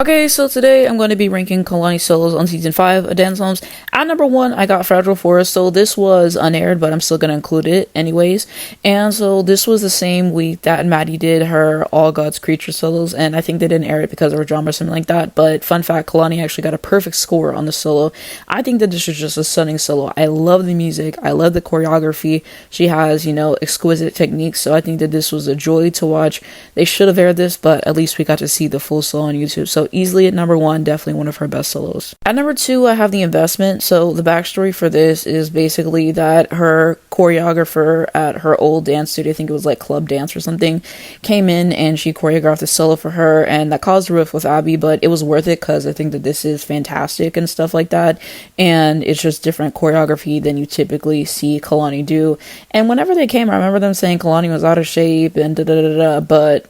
Okay, so today I'm going to be ranking Kalani solos on season 5 of Dancemoms. At number 1, I got Fragile Forest, so this was unaired, but I'm still going to include it anyways. And so this was the same week that Maddie did her All God's Creature solos, and I think they didn't air it because of her drama or something like that. But fun fact, Kalani actually got a perfect score on the solo. I think that this was just a stunning solo. I love the music, I love the choreography. She has, exquisite techniques, so I think that this was a joy to watch. They should have aired this, but at least we got to see the full solo on YouTube. So easily at number 1, definitely one of her best solos. At number 2, I have The Investment. So the backstory for this is basically that her choreographer at her old dance studio, I think it was like Club Dance or something, came in and she choreographed a solo for her, and that caused a rift with Abby, but it was worth it because I think that this is fantastic and stuff like that, and it's just different choreography than you typically see Kalani do. And whenever they came, I remember them saying Kalani was out of shape and but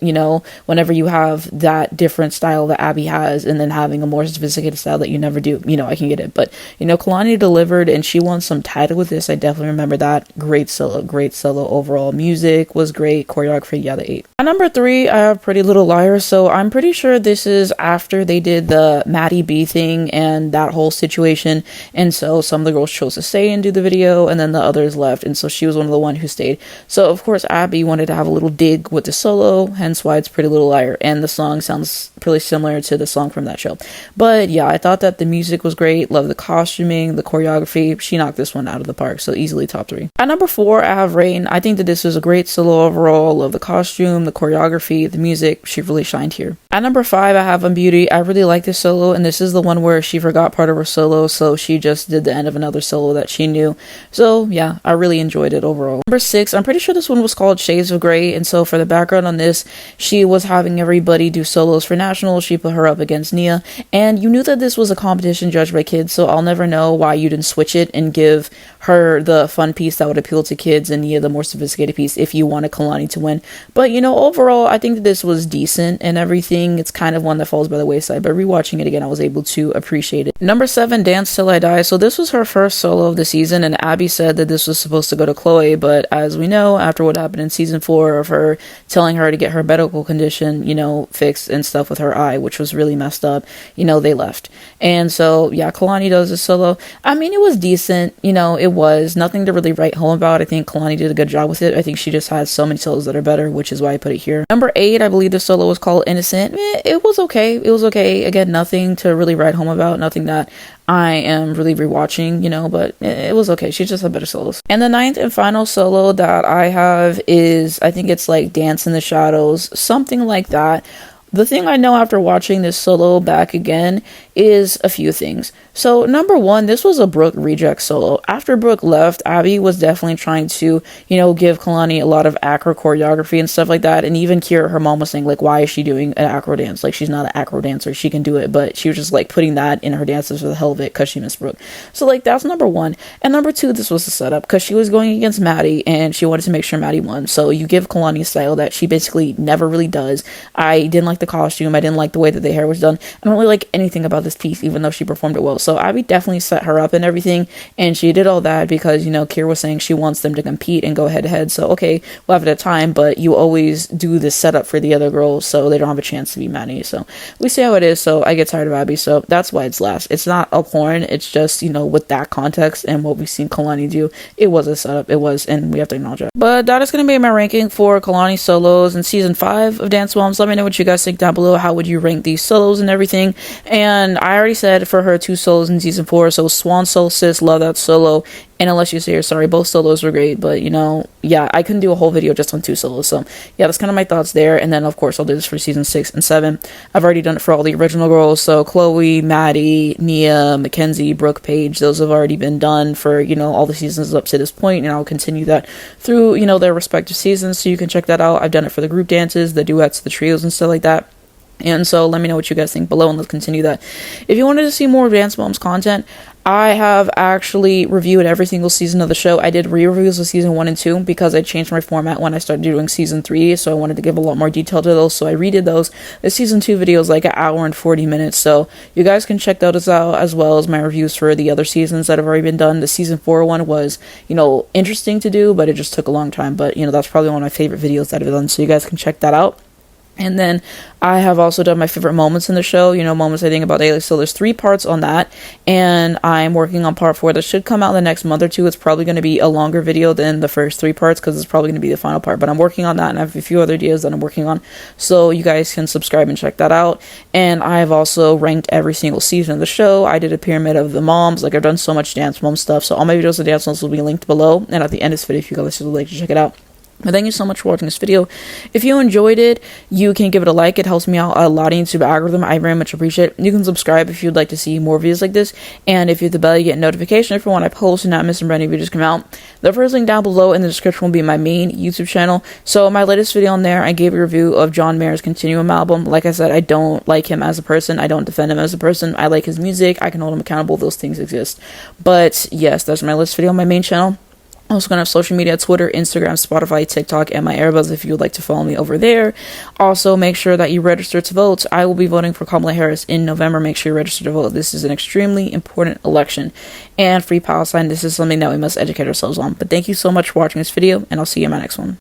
whenever you have that different style that Abby has and then having a more sophisticated style that you never do, I can get it. But Kalani delivered and she won some title with this. I definitely remember that. Great solo overall. Music was great, choreography, yeah, the 8. At number 3, I have Pretty Little Liars. So I'm pretty sure this is after they did the Maddie B thing and that whole situation, and so some of the girls chose to stay and do the video and then the others left, and so she was one of the one who stayed. So of course Abby wanted to have a little dig with the solo, hence why it's Pretty Little Liar, and the song sounds pretty similar to the song from that show. But yeah, I thought that the music was great, love the costuming, the choreography. She knocked this one out of the park, so easily top 3. At number 4, I have Rain. I think that this was a great solo overall. Love the costume, the choreography, the music. She really shined here. At number 5, I have Unbeauty. I really like this solo, and this is the one where she forgot part of her solo, so she just did the end of another solo that she knew. So yeah, I really enjoyed it overall. Number 6, I'm pretty sure this one was called Shades of Grey, and so for the background on this, she was having everybody do solos for nationals. She put her up against Nia, and you knew that this was a competition judged by kids, so I'll never know why you didn't switch it and give her the fun piece that would appeal to kids and Nia the more sophisticated piece if you wanted Kalani to win. But overall, I think that this was decent and everything. It's kind of one that falls by the wayside, but rewatching it again, I was able to appreciate it. Number 7, Dance Till I Die. So this was her first solo of the season, and Abby said that this was supposed to go to Chloe, but as we know, after what happened in season 4 of her telling her to get her medical condition, fixed and stuff with her eye, which was really messed up, they left. And so, yeah, Kalani does a solo. I mean, it was decent, it was nothing to really write home about. I think Kalani did a good job with it. I think she just has so many solos that are better, which is why I put it here. Number 8, I believe the solo was called Innocent. It was okay. It was okay. Again, nothing to really write home about, nothing that I am really rewatching, but it was okay. She just had better solos. And the 9th and final solo that I have is, I think it's like Dance in the Shadows, something like that. The thing I know after watching this solo back again is a few things. So number 1, this was a Brooke reject solo. After Brooke left, Abby was definitely trying to, give Kalani a lot of acro choreography and stuff like that. And even Kira, her mom, was saying, like, why is she doing an acro dance? Like, she's not an acro dancer. She can do it. But she was just, like, putting that in her dances for the hell of it because she missed Brooke. So, like, that's number 1. And number 2, this was the setup because she was going against Maddie and she wanted to make sure Maddie won. So you give Kalani a style that she basically never really does. I didn't like the costume. I didn't like the way that the hair was done. I don't really like anything about this piece, even though she performed it well. So Abby definitely set her up and everything, and she did all that because Kira was saying she wants them to compete and go head to head. So okay, we'll have it at time, but you always do this setup for the other girls so they don't have a chance to be Maddie. So we see how it is. So I get tired of Abby, so that's why it's last. It's not a porn. It's just with that context and what we've seen Kalani do, it was a setup. It was, and we have to acknowledge it. But that is going to be my ranking for Kalani solos in season 5 of Dancemoms. Let me know what you guys think down below. How would you rank these solos and everything? And I already said for her 2 solos in season 4, so Swan Solstice, love that solo. And Unless You Say You're Sorry, both solos were great, but yeah, I couldn't do a whole video just on 2 solos. So yeah, that's kind of my thoughts there. And then of course I'll do this for season 6 and 7. I've already done it for all the original girls, so Chloe, Maddie, Nia, Mackenzie, Brooke, Paige, those have already been done for all the seasons up to this point, and I'll continue that through their respective seasons, so you can check that out. I've done it for the group dances, the duets, the trios, and stuff like that. And so let me know what you guys think below, and let's continue that. If you wanted to see more Dancemoms content, I have actually reviewed every single season of the show. I did re-reviews of season 1 and 2 because I changed my format when I started doing season 3, so I wanted to give a lot more detail to those, so I redid those. The season 2 video is like an hour and 40 minutes, so you guys can check those out, as well as my reviews for the other seasons that have already been done. The season 4 one was, interesting to do, but it just took a long time, but, that's probably one of my favorite videos that I've done, so you guys can check that out. And then I have also done my favorite moments in the show, moments I think about daily. So there's 3 parts on that, and I'm working on part 4 that should come out in the next month or 2. It's probably going to be a longer video than the first 3 parts because it's probably going to be the final part, but I'm working on that, and I have a few other ideas that I'm working on, so you guys can subscribe and check that out. And I've also ranked every single season of the show. I did a pyramid of the moms. Like, I've done so much Dance Mom stuff, so all my videos of Dance Moms will be linked below and at the end of this video if you guys would like to check it out. But thank you so much for watching this video. If you enjoyed it, you can give it a like. It helps me out a lot in YouTube algorithm. I very much appreciate it. You can subscribe if you'd like to see more videos like this. And if you hit the bell, you get a notification for when I post and not missing brand new videos come out. The first link down below in the description will be my main YouTube channel. So my latest video on there, I gave a review of John Mayer's Continuum album. Like I said, I don't like him as a person. I don't defend him as a person. I like his music. I can hold him accountable. Those things exist. But yes, that's my latest video on my main channel. I'm also going to have social media, Twitter, Instagram, Spotify, TikTok, and my Airbuzz if you would like to follow me over there. Also, make sure that you register to vote. I will be voting for Kamala Harris in November. Make sure you register to vote. This is an extremely important election. And Free Palestine, this is something that we must educate ourselves on. But thank you so much for watching this video, and I'll see you in my next one.